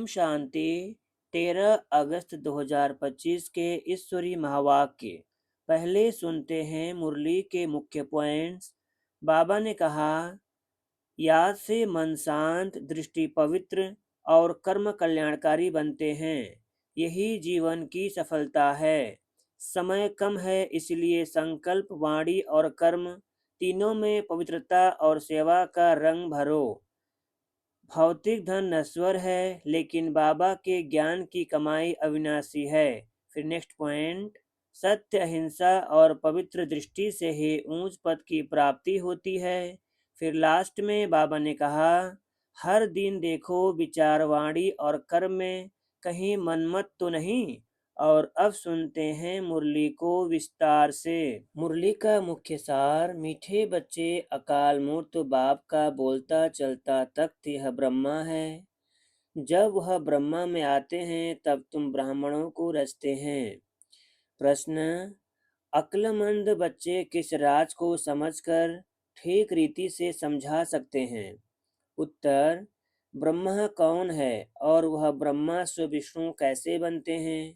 ओम शांति। 13 अगस्त 2025 के ईश्वरी महावाक्य। पहले सुनते हैं मुरली के मुख्य पॉइंट्स। बाबा ने कहा, याद से मन शांत, दृष्टि पवित्र और कर्म कल्याणकारी बनते हैं। यही जीवन की सफलता है। समय कम है, इसलिए संकल्प, वाणी और कर्म तीनों में पवित्रता और सेवा का रंग भरो। भौतिक धन नश्वर है, लेकिन बाबा के ज्ञान की कमाई अविनाशी है। फिर नेक्स्ट पॉइंट, सत्य, अहिंसा और पवित्र दृष्टि से ही ऊंच पद की प्राप्ति होती है। फिर लास्ट में बाबा ने कहा, हर दिन देखो विचार, वाणी और कर्म में कहीं मनमत तो नहीं। और अब सुनते हैं मुरली को विस्तार से। मुरली का मुख्य सार। मीठे बच्चे, अकाल मूर्त बाप का बोलता चलता तख्त यह ब्रह्मा है। जब वह ब्रह्मा में आते हैं तब तुम ब्राह्मणों को रचते हैं। प्रश्न, अक्लमंद बच्चे किस राज को समझकर ठीक रीति से समझा सकते हैं? उत्तर, ब्रह्मा कौन है और वह ब्रह्मा स्व विष्णु कैसे बनते हैं?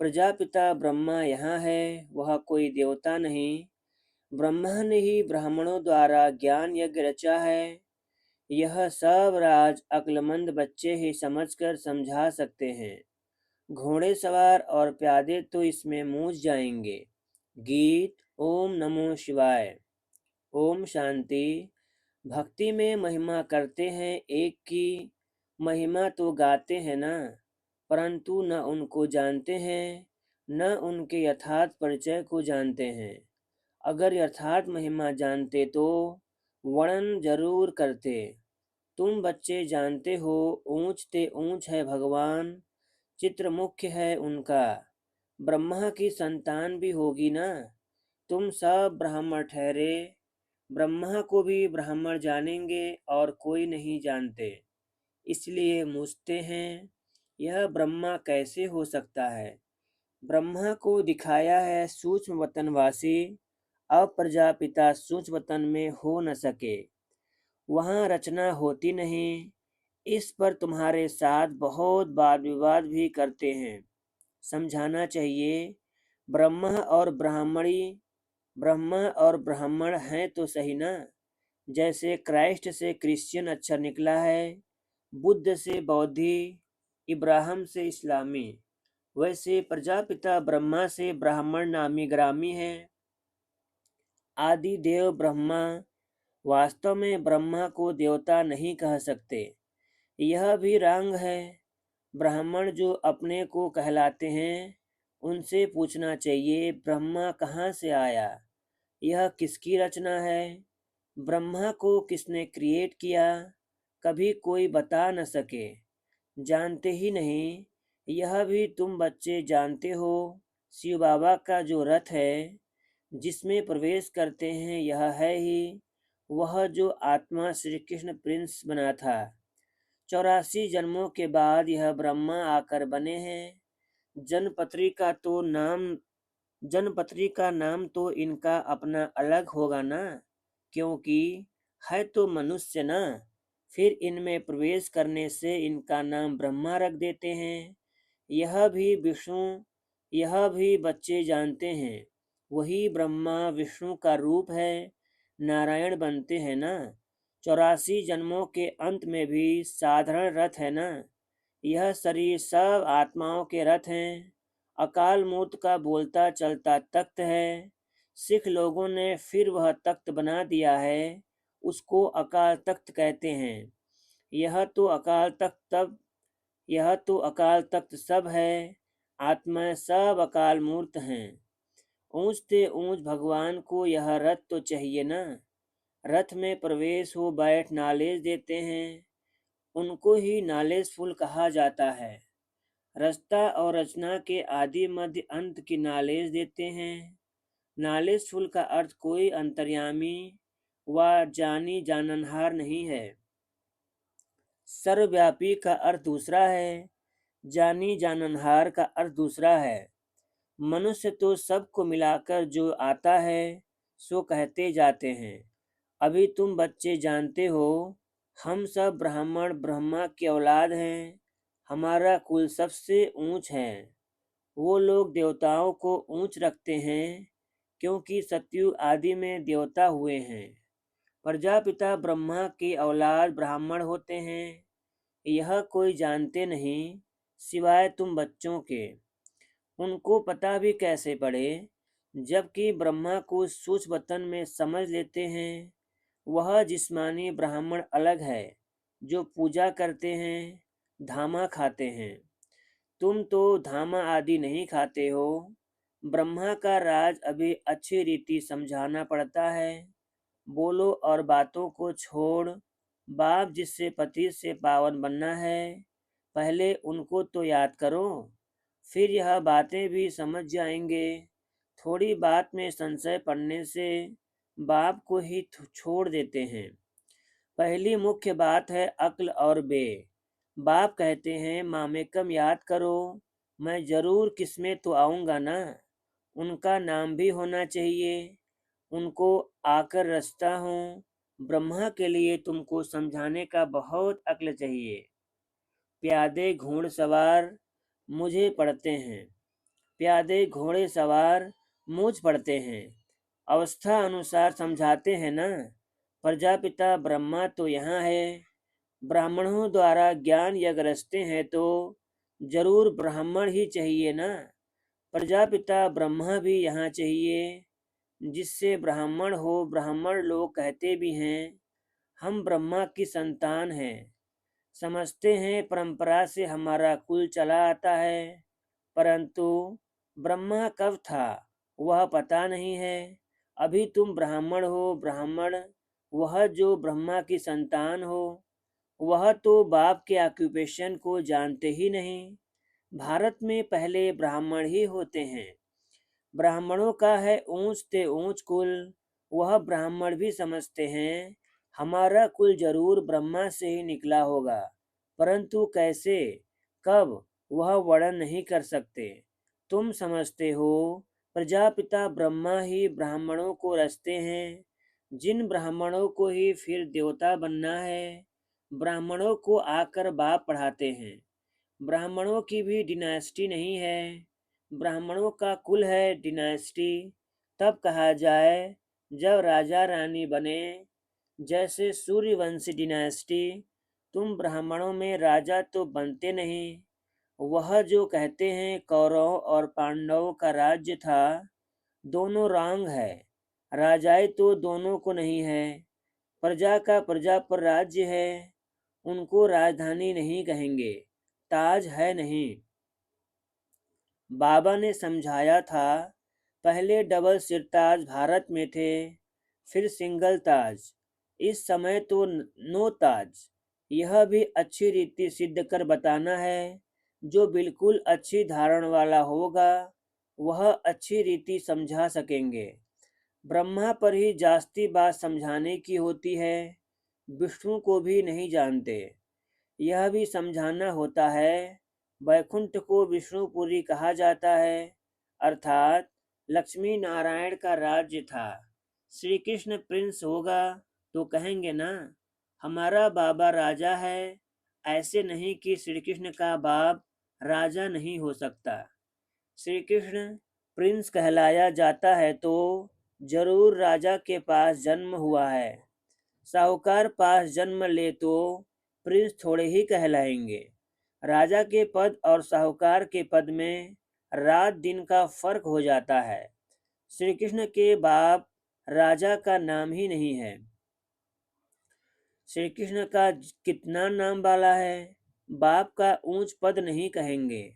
प्रजापिता ब्रह्मा यहाँ है, वह कोई देवता नहीं। ब्रह्मा ने ही ब्राह्मणों द्वारा ज्ञान यज्ञ रचा है। यह सब राज अक्लमंद बच्चे ही समझकर समझा सकते हैं। घोड़े सवार और प्यादे तो इसमें मूझ जाएंगे। गीत। ओम नमो शिवाय। ओम शांति। भक्ति में महिमा करते हैं एक की, महिमा तो गाते हैं ना, परंतु न उनको जानते हैं, न उनके यथार्थ परिचय को जानते हैं। अगर यथार्थ महिमा जानते तो वर्णन जरूर करते। तुम बच्चे जानते हो, ऊंच ते ऊंच है भगवान, चित्र मुख्य है उनका। ब्रह्मा की संतान भी होगी ना। तुम सब ब्राह्मण ठहरे। ब्रह्मा को भी ब्राह्मण जानेंगे और कोई नहीं जानते, इसलिए मूझते हैं, यह ब्रह्मा कैसे हो सकता है? ब्रह्मा को दिखाया है सूक्ष्म वतनवासी। अब प्रजापिता सूक्ष्म वतन में हो न सके, वहाँ रचना होती नहीं। इस पर तुम्हारे साथ बहुत वाद विवाद भी करते हैं। समझाना चाहिए, ब्रह्मा और ब्राह्मणी, ब्रह्मा और ब्राह्मण हैं तो सही ना। जैसे क्राइस्ट से क्रिश्चियन अक्षर निकला है, बुद्ध से बौद्धि, इब्राहिम से इस्लामी, वैसे प्रजापिता ब्रह्मा से ब्राह्मण नामी ग्रामी है। आदि देव ब्रह्मा। वास्तव में ब्रह्मा को देवता नहीं कह सकते, यह भी रंग है। ब्राह्मण जो अपने को कहलाते हैं, उनसे पूछना चाहिए, ब्रह्मा कहाँ से आया? यह किसकी रचना है? ब्रह्मा को किसने क्रिएट किया? कभी कोई बता न सके, जानते ही नहीं। यह भी तुम बच्चे जानते हो। शिव बाबा का जो रथ है, जिसमें प्रवेश करते हैं, यह है ही वह जो आत्मा श्री कृष्ण प्रिंस बना था। 84 जन्मों के बाद यह ब्रह्मा आकर बने हैं। जनपत्री का नाम तो इनका अपना अलग होगा ना, क्योंकि है तो मनुष्य ना। फिर इनमें प्रवेश करने से इनका नाम ब्रह्मा रख देते हैं। यह भी विष्णु, यह भी बच्चे जानते हैं। वही ब्रह्मा विष्णु का रूप है, नारायण बनते हैं ना। 84 जन्मों के अंत में भी साधारण रथ है ना। यह शरीर सब आत्माओं के रथ हैं। अकाल मूर्त का बोलता चलता तख्त है। सिख लोगों ने फिर वह तख्त बना दिया है, उसको अकाल तख्त कहते हैं। यह तो अकाल तख्त सब है। आत्माएं सब अकाल मूर्त हैं। ऊंच ते ऊंच भगवान को यह रथ तो चाहिए ना। रथ में प्रवेश हो बैठ नालेज देते हैं, उनको ही नालेजफुल कहा जाता है। रचता और रचना के आदि मध्य अंत की नालेज देते हैं। नालेजफुल का अर्थ कोई अंतर्यामी व जानी जाननहार नहीं है। सर्वव्यापी का अर्थ दूसरा है, जानी जाननहार का अर्थ दूसरा है। मनुष्य तो सबको मिलाकर जो आता है सो कहते जाते हैं। अभी तुम बच्चे जानते हो, हम सब ब्राह्मण ब्रह्मा की औलाद हैं। हमारा कुल सबसे ऊंच है। वो लोग देवताओं को ऊंच रखते हैं क्योंकि सतयुग आदि में देवता हुए हैं। प्रजापिता ब्रह्मा की औलाद ब्राह्मण होते हैं, यह कोई जानते नहीं सिवाय तुम बच्चों के। उनको पता भी कैसे पड़े, जबकि ब्रह्मा को सूक्ष्म वतन में समझ लेते हैं। वह जिस्मानी ब्राह्मण अलग है, जो पूजा करते हैं, धामा खाते हैं। तुम तो धामा आदि नहीं खाते हो। ब्रह्मा का राज अभी अच्छी रीति समझाना पड़ता है। बोलो और बातों को छोड़, बाप जिससे पति से पावन बनना है, पहले उनको तो याद करो, फिर यह बातें भी समझ जाएंगे। थोड़ी बात में संशय पड़ने से बाप को ही छोड़ देते हैं। पहली मुख्य बात है अक्ल और बे। बाप कहते हैं मामेकम याद करो, मैं जरूर किसमें तो आऊँगा ना। उनका नाम भी होना चाहिए। उनको आकर रचता हूँ। ब्रह्मा के लिए तुमको समझाने का बहुत अक्ल चाहिए। प्यादे घोड़सवार मुझे पढ़ते हैं, प्यादे घोड़े सवार मुझ पढ़ते हैं। अवस्था अनुसार समझाते हैं ना। प्रजापिता ब्रह्मा तो यहाँ है। ब्राह्मणों द्वारा ज्ञान यज्ञ रचते हैं तो जरूर ब्राह्मण ही चाहिए ना। प्रजापिता ब्रह्मा भी यहाँ चाहिए, जिससे ब्राह्मण हो। ब्राह्मण लोग कहते भी हैं हम ब्रह्मा की संतान हैं। समझते हैं परंपरा से हमारा कुल चला आता है, परंतु ब्रह्मा कब था वह पता नहीं है। अभी तुम ब्राह्मण हो। ब्राह्मण वह जो ब्रह्मा की संतान हो, वह तो बाप के ऑक्यूपेशन को जानते ही नहीं। भारत में पहले ब्राह्मण ही होते हैं। ब्राह्मणों का है ऊंच ते ऊंच कुल। वह ब्राह्मण भी समझते हैं हमारा कुल जरूर ब्रह्मा से ही निकला होगा, परंतु कैसे, कब, वह वर्णन नहीं कर सकते। तुम समझते हो प्रजापिता ब्रह्मा ही ब्राह्मणों को रचते हैं, जिन ब्राह्मणों को ही फिर देवता बनना है। ब्राह्मणों को आकर बाप पढ़ाते हैं। ब्राह्मणों की भी डिनास्टी नहीं है, ब्राह्मणों का कुल है डिनास्टी। तब कहा जाए जब राजा रानी बने, जैसे सूर्यवंशी डिनास्टी। तुम ब्राह्मणों में राजा तो बनते नहीं। वह जो कहते हैं कौरवों और पांडवों का राज्य था, दोनों रॉन्ग है। राजाई तो दोनों को नहीं है। प्रजा का प्रजा पर राज्य है। उनको राजधानी नहीं कहेंगे, ताज है नहीं। बाबा ने समझाया था पहले डबल सिरताज भारत में थे, फिर सिंगल ताज। इस समय तो नो ताज। यह भी अच्छी रीति सिद्ध कर बताना है। जो बिल्कुल अच्छी धारण वाला होगा वह अच्छी रीति समझा सकेंगे। ब्रह्मा पर ही जास्ती बात समझाने की होती है, विष्णु को भी नहीं जानते। यह भी समझाना होता है वैकुंठ को विष्णुपुरी कहा जाता है, अर्थात लक्ष्मी नारायण का राज्य था। श्री कृष्ण प्रिंस होगा तो कहेंगे ना हमारा बाबा राजा है। ऐसे नहीं कि श्री कृष्ण का बाप राजा नहीं हो सकता। श्री कृष्ण प्रिंस कहलाया जाता है तो जरूर राजा के पास जन्म हुआ है। साहूकार पास जन्म ले तो प्रिंस थोड़े ही कहलाएंगे। राजा के पद और साहूकार के पद में रात दिन का फर्क हो जाता है। श्री कृष्ण के बाप राजा का नाम ही नहीं है। श्री कृष्ण का कितना नाम वाला है। बाप का ऊंच पद नहीं कहेंगे,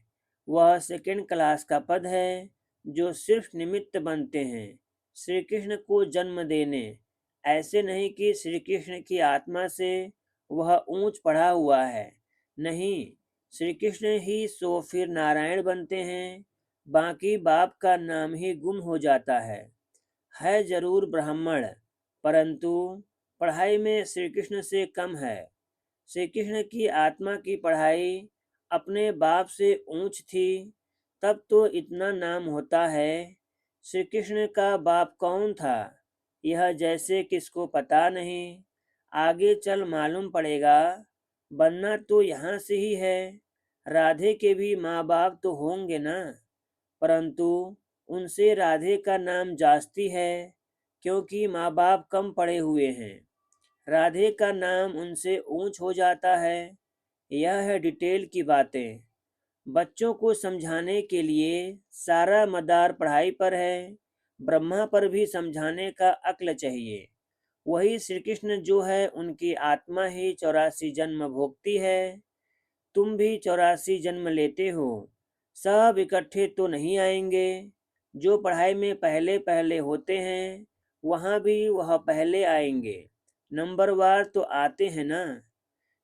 वह सेकंड क्लास का पद है जो सिर्फ निमित्त बनते हैं श्री कृष्ण को जन्म देने। ऐसे नहीं कि श्री कृष्ण की आत्मा से वह ऊंच पढ़ा हुआ है। नहीं, श्री कृष्ण ही सो फिर नारायण बनते हैं। बाकी बाप का नाम ही गुम हो जाता है जरूर ब्राह्मण, परंतु पढ़ाई में श्री कृष्ण से कम है। श्री कृष्ण की आत्मा की पढ़ाई अपने बाप से ऊंच थी, तब तो इतना नाम होता है। श्री कृष्ण का बाप कौन था यह जैसे किसको पता नहीं, आगे चल मालूम पड़ेगा। बनना तो यहाँ से ही है। राधे के भी माँ बाप तो होंगे ना, परंतु उनसे राधे का नाम जास्ती है क्योंकि माँ बाप कम पढ़े हुए हैं। राधे का नाम उनसे ऊंच हो जाता है। यह है डिटेल की बातें। बच्चों को समझाने के लिए सारा मदार पढ़ाई पर है। ब्रह्मा पर भी समझाने का अक्ल चाहिए। वही श्री कृष्ण जो है उनकी आत्मा ही 84 जन्म भोगती है। तुम भी 84 जन्म लेते हो। सब इकट्ठे तो नहीं आएंगे। जो पढ़ाई में पहले पहले होते हैं वहाँ भी वह पहले आएंगे। नंबरवार तो आते हैं ना।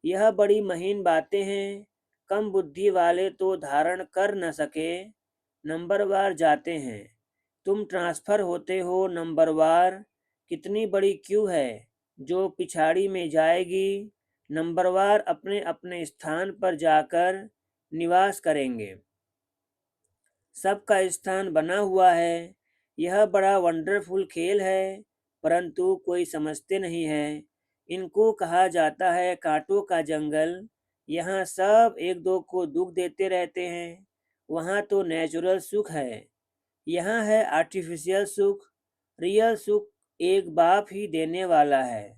यह बड़ी महीन बातें हैं। कम बुद्धि वाले तो धारण कर न सके। नंबरवार जाते हैं। तुम ट्रांसफर होते हो नंबरवार। कितनी बड़ी क्यू है जो पिछाड़ी में जाएगी। नंबरवार अपने अपने स्थान पर जाकर निवास करेंगे। सबका स्थान बना हुआ है। यह बड़ा वंडरफुल खेल है, परंतु कोई समझते नहीं है। इनको कहा जाता है कांटों का जंगल। यहाँ सब एक दो को दुख देते रहते हैं। वहाँ तो नेचुरल सुख है। यहाँ है आर्टिफिशियल सुख। रियल सुख एक बाप ही देने वाला है।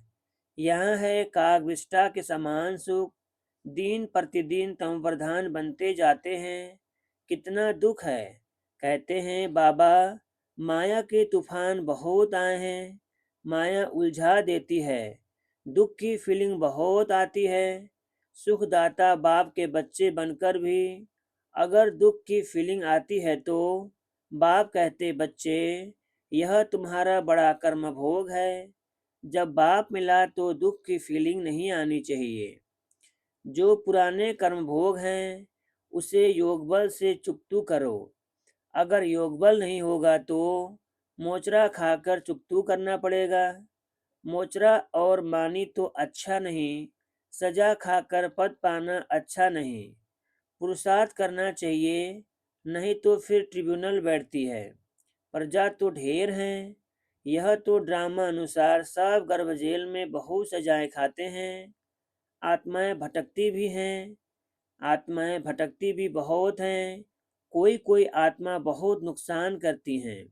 यहाँ है कागविष्टा के समान सुख। दिन प्रतिदिन तम प्रधान बनते जाते हैं। कितना दुख है। कहते हैं बाबा माया के तूफान बहुत आए हैं। माया उलझा देती है। दुख की फीलिंग बहुत आती है। सुखदाता बाप के बच्चे बनकर भी अगर दुख की फीलिंग आती है तो बाप कहते बच्चे यह तुम्हारा बड़ा कर्म भोग है। जब बाप मिला तो दुख की फीलिंग नहीं आनी चाहिए। जो पुराने कर्म भोग हैं उसे योग बल से चुकतू करो। अगर योग बल नहीं होगा तो मोचरा खाकर चुकतू करना पड़ेगा। मोचरा और मानी तो अच्छा नहीं। सजा खाकर पद पाना अच्छा नहीं। पुरुषार्थ करना चाहिए, नहीं तो फिर ट्रिब्यूनल बैठती है। प्रजा तो ढेर हैं। यह तो ड्रामा अनुसार सब गर्भ जेल में बहुत सजाएं खाते हैं। आत्माएं भटकती भी हैं। आत्माएं भटकती भी बहुत हैं। कोई कोई आत्मा बहुत नुकसान करती हैं।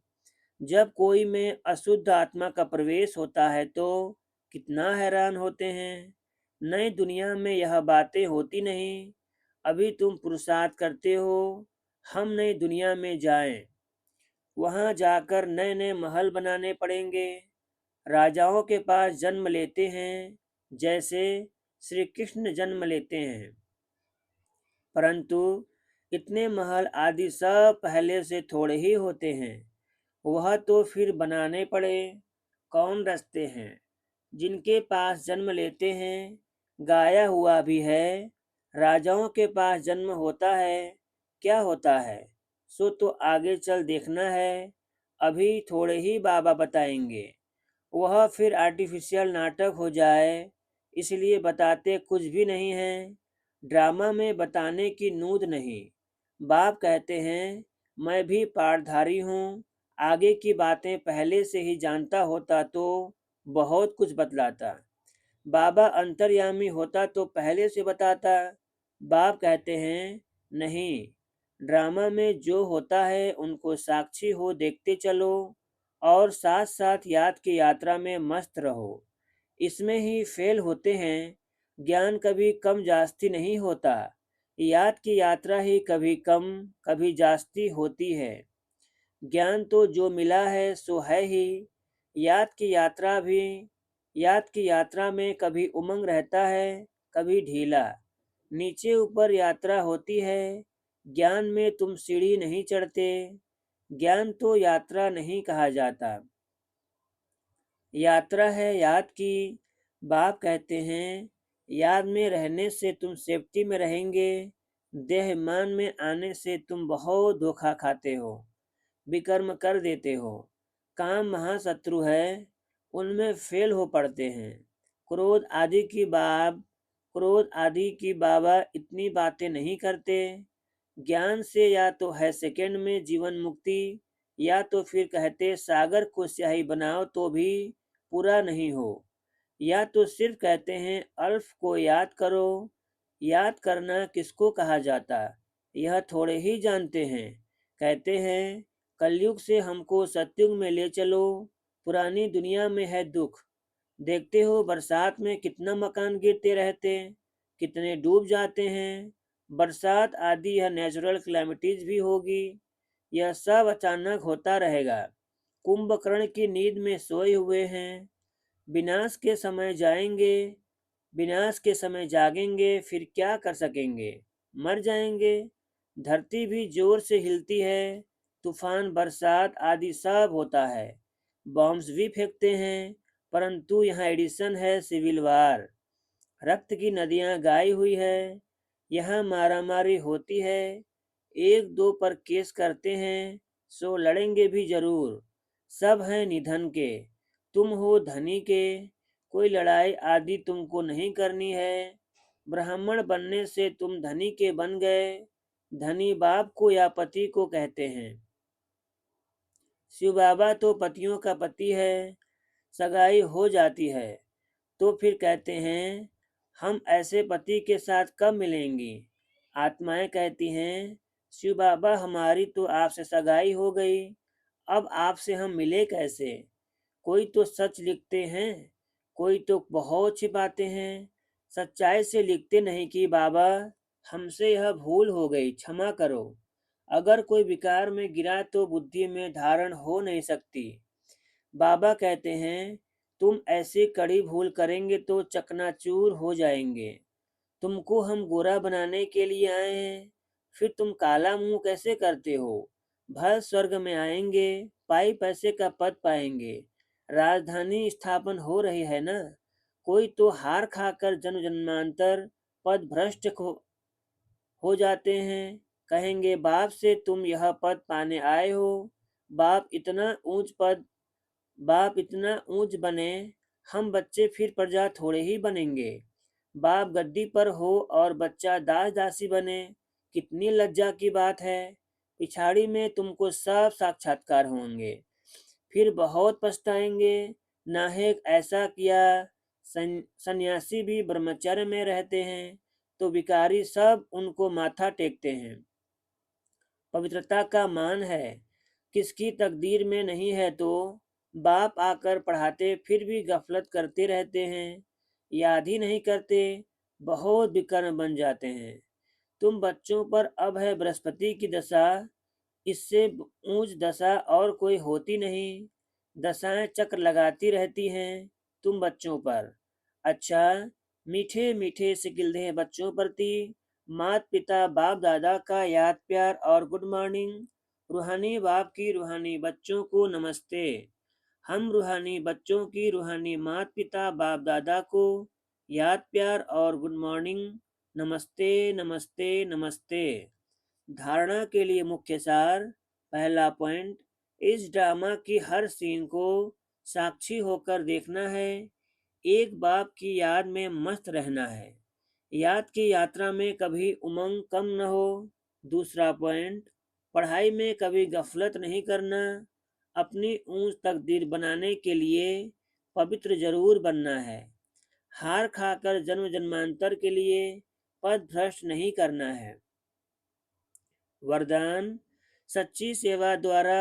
जब कोई में अशुद्ध आत्मा का प्रवेश होता है तो कितना हैरान होते हैं। नई दुनिया में यह बातें होती नहीं। अभी तुम पुरुषार्थ करते हो। हम नई दुनिया में जाएं। वहां जाकर नए नए महल बनाने पड़ेंगे। राजाओं के पास जन्म लेते हैं जैसे श्री कृष्ण जन्म लेते हैं, परंतु इतने महल आदि सब पहले से थोड़े ही होते हैं। वह तो फिर बनाने पड़े। कौन रचते हैं? जिनके पास जन्म लेते हैं गाया हुआ भी है। राजाओं के पास जन्म होता है। क्या होता है सो तो आगे चल देखना है। अभी थोड़े ही बाबा बताएंगे। वह फिर आर्टिफिशियल नाटक हो जाए, इसलिए बताते कुछ भी नहीं है। ड्रामा में बताने की नूद नहीं। बाप कहते हैं मैं भी पाठधारी हूँ। आगे की बातें पहले से ही जानता होता तो बहुत कुछ बतलाता। बाबा अंतर्यामी होता तो पहले से बताता। बाप कहते हैं नहीं, ड्रामा में जो होता है उनको साक्षी हो देखते चलो और साथ साथ याद की यात्रा में मस्त रहो। इसमें ही फेल होते हैं। ज्ञान कभी कम जास्ती नहीं होता। याद की यात्रा ही कभी कम कभी जास्ती होती है। ज्ञान तो जो मिला है सो है ही। याद की यात्रा भी। याद की यात्रा में कभी उमंग रहता है, कभी ढीला। नीचे ऊपर यात्रा होती है। ज्ञान में तुम सीढ़ी नहीं चढ़ते। ज्ञान तो यात्रा नहीं कहा जाता। यात्रा है याद की। बाप कहते हैं याद में रहने से तुम सेफ्टी में रहेंगे। देह मान में आने से तुम बहुत धोखा खाते हो, विकर्म कर देते हो। काम महाशत्रु है, उनमें फेल हो पड़ते हैं। क्रोध आदि की बाबा इतनी बातें नहीं करते। ज्ञान से या तो है सेकंड में जीवन मुक्ति, या तो फिर कहते सागर को स्याही बनाओ तो भी पूरा नहीं हो, या तो सिर्फ कहते हैं अल्फ को याद करो याद करना किसको कहा जाता, यह थोड़े ही जानते हैं। कहते हैं कलयुग से हमको सतयुग में ले चलो, पुरानी दुनिया में है दुख। देखते हो बरसात में कितना मकान गिरते रहते, कितने डूब जाते हैं। बरसात आदि यह नेचुरल क्लैमिटीज भी होगी, यह सब अचानक होता रहेगा। कुंभकर्ण की नींद में सोए हुए हैं, विनाश के समय जाएंगे, विनाश के समय जागेंगे फिर क्या कर सकेंगे, मर जाएंगे। धरती भी जोर से हिलती है, तूफान बरसात आदि सब होता है। बॉम्ब्स भी फेंकते हैं, परंतु यहाँ एडिशन है सिविल वार। रक्त की नदियां गाई हुई है, यहाँ मारामारी होती है। एक दो पर केस करते हैं, सो लड़ेंगे भी जरूर। सब हैं निधन के, तुम हो धनी के। कोई लड़ाई आदि तुमको नहीं करनी है। ब्राह्मण बनने से तुम धनी के बन गए। धनी बाप को या पति को कहते हैं। शिव बाबा तो पतियों का पति है। सगाई हो जाती है तो फिर कहते हैं हम ऐसे पति के साथ कब मिलेंगी। आत्माएं कहती हैं शिव बाबा हमारी तो आपसे सगाई हो गई, अब आपसे हम मिले कैसे। कोई तो सच लिखते हैं, कोई तो बहुत छिपाते हैं। सच्चाई से लिखते नहीं कि बाबा हमसे यह भूल हो गई, क्षमा करो। अगर कोई विकार में गिरा तो बुद्धि में धारण हो नहीं सकती। बाबा कहते हैं तुम ऐसी कड़ी भूल करेंगे तो चकनाचूर हो जाएंगे। तुमको हम गोरा बनाने के लिए आए हैं, फिर तुम काला मुंह कैसे करते हो। भर स्वर्ग में आएंगे, पाई पैसे का पद पाएंगे। राजधानी स्थापन हो रही है ना। कोई तो हार खाकर जन्म जन्मांतर पद भ्रष्ट हो जाते हैं। कहेंगे बाप से तुम यह पद पाने आए हो। बाप इतना ऊंच पद, बाप इतना ऊंच बने, हम बच्चे फिर प्रजा थोड़े ही बनेंगे। बाप गद्दी पर हो और बच्चा दास दासी बने, कितनी लज्जा की बात है। पिछाड़ी में तुमको सब साक्षात्कार होंगे, फिर बहुत पछताएंगे। नाहेक ऐसा किया। सन्यासी भी ब्रह्मचर्य में रहते हैं तो भिखारी सब उनको माथा टेकते हैं। पवित्रता का मान है, किसकी तकदीर में नहीं है तो बाप आकर पढ़ाते फिर भी गफलत करते रहते हैं, याद ही नहीं करते, बहुत विकर्म बन जाते हैं। तुम बच्चों पर अब है बृहस्पति की दशा, इससे ऊंच दशा और कोई होती नहीं। दशाएं चक्र लगाती रहती हैं तुम बच्चों पर। अच्छा, मीठे मीठे सिकिलधे बच्चों प्रति मात पिता बाप दादा का याद प्यार और गुड मॉर्निंग। रूहानी बाप की रूहानी बच्चों को नमस्ते। हम रूहानी बच्चों की रूहानी मात पिता बाप दादा को याद प्यार और गुड मॉर्निंग। नमस्ते नमस्ते नमस्ते। धारणा के लिए मुख्य सार। पहला पॉइंट, इस ड्रामा की हर सीन को साक्षी होकर देखना है। एक बाप की याद में मस्त रहना है। याद की यात्रा में कभी उमंग कम न हो। दूसरा पॉइंट, पढ़ाई में कभी गफलत नहीं करना। अपनी ऊंच तकदीर बनाने के लिए पवित्र जरूर बनना है। हार खाकर जन्म जन्मांतर के लिए पद भ्रष्ट नहीं करना है। वरदान, सच्ची सेवा द्वारा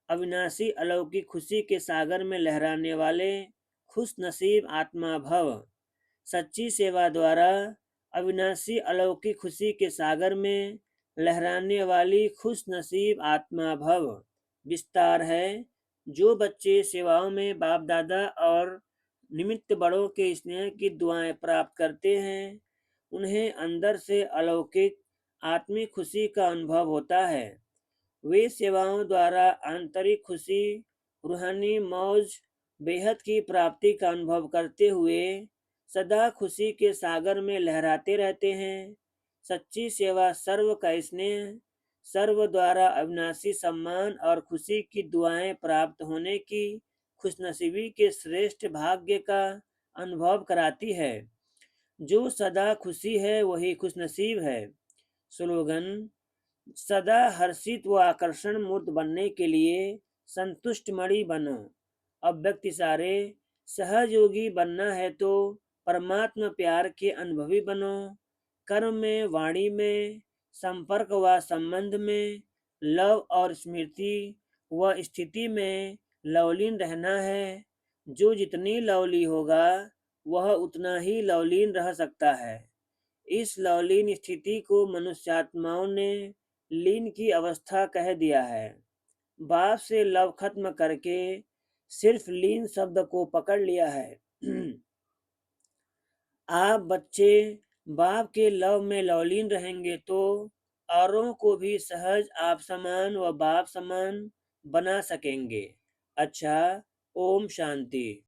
अविनाशी अलौकिक खुशी के सागर में लहराने वाले खुश नसीब आत्मा भव। सच्ची सेवा द्वारा अविनाशी अलौकिक खुशी के सागर में लहराने वाली खुश नसीब आत्मा भव। विस्तार है, जो बच्चे सेवाओं में बाप दादा और निमित्त बड़ों के स्नेह की दुआएं प्राप्त करते हैं, उन्हें अंदर से अलौकिक आत्मिक खुशी का अनुभव होता है। वे सेवाओं द्वारा आंतरिक खुशी, रूहानी मौज, बेहद की प्राप्ति का अनुभव करते हुए सदा खुशी के सागर में लहराते रहते हैं। सच्ची सेवा सर्व का स्नेह, सर्व द्वारा अविनाशी सम्मान और खुशी की दुआएं प्राप्त होने की खुशनसीबी के श्रेष्ठ भाग्य का अनुभव कराती है। जो सदा खुशी है वही खुशनसीब है। स्लोगन, सदा हर्षित व आकर्षण मूर्त बनने के लिए संतुष्ट मणि बनो। अव्यक्त इशारे, सहज योगी बनना है तो परमात्मा प्यार के अनुभवी बनो। कर्म में, वाणी में, संपर्क व संबंध में, लव और स्मृति व स्थिति में लवलीन रहना है। जो जितनी लवली होगा वह उतना ही लवलीन रह सकता है। इस लवलीन स्थिति को मनुष्यात्माओं ने लीन की अवस्था कह दिया है। बाप से लव खत्म करके सिर्फ लीन शब्द को पकड़ लिया है। आप बच्चे बाप के लव में लवलीन रहेंगे तो औरों को भी सहज आप समान व बाप समान बना सकेंगे। अच्छा, ओम शांति।